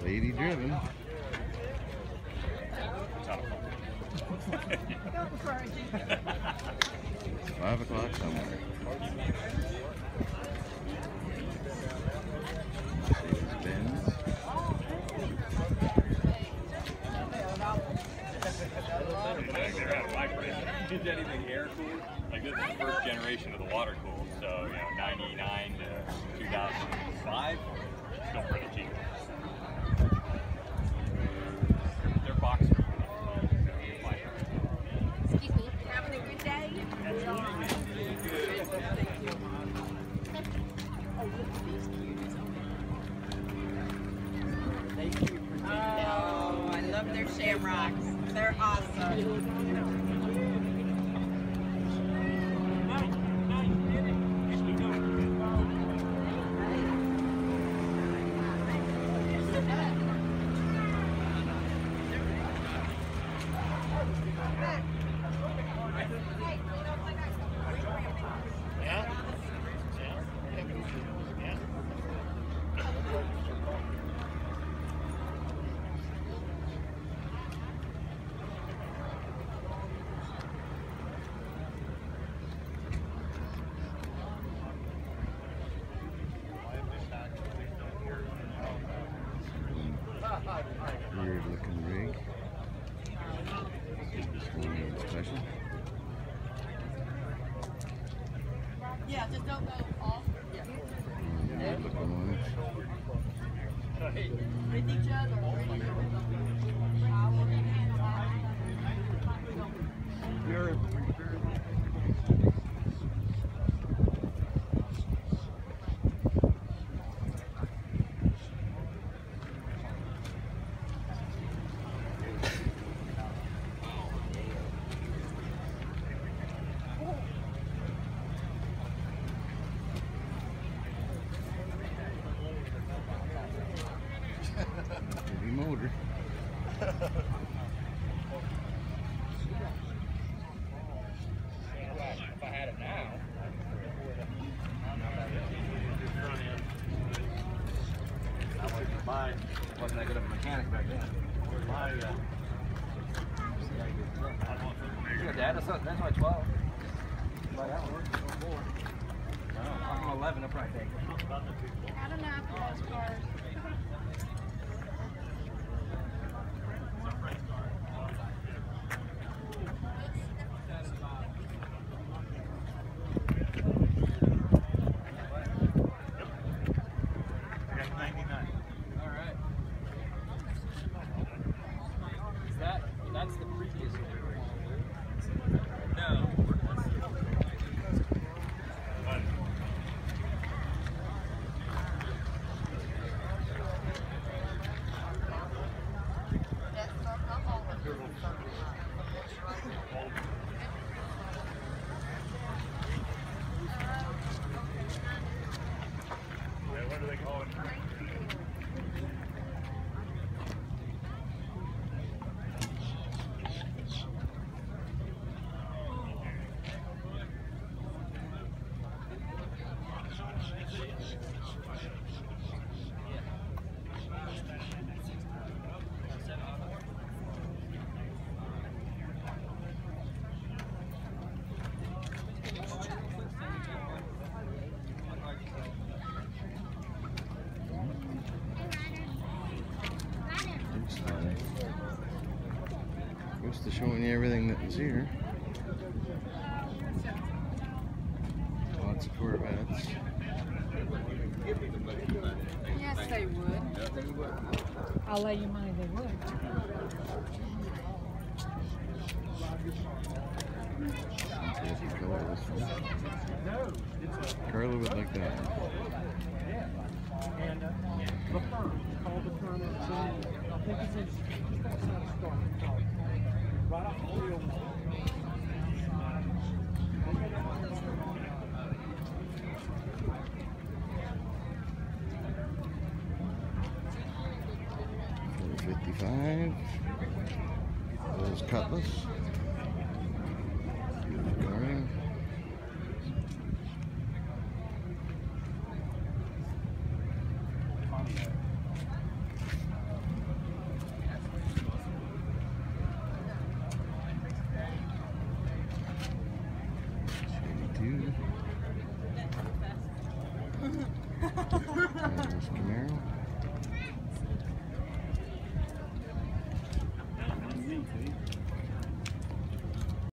Lady driven. 5 o'clock somewhere. Mercedes-Benz. Is anything air cooled? Like this is the first generation of the water cooled, so you know, 99 to 2005, still pretty cheap. They're box. Excuse me, having a good day? Oh, I love their shamrocks. They're awesome. Weird looking rig. This one special. Yeah, just don't go off. Yeah. Weird looking ones. With each other. Heavy motor. If I had it now. Mine wasn't that good of a mechanic back then. Yeah, Dad, that's my 12. Buy that one. I'm 11, I'll probably take it. I don't know for those cars. That's the previous one. No. What do they call it? Close to showing you everything that was here. Lots of Corvettes. Yes, they would. I'll lay you money they would. Carla would like that one. And the firm, called the firm, I think it's in, right off the wheel. $455. Those Cutlass. Beautiful carving. There's Camaro.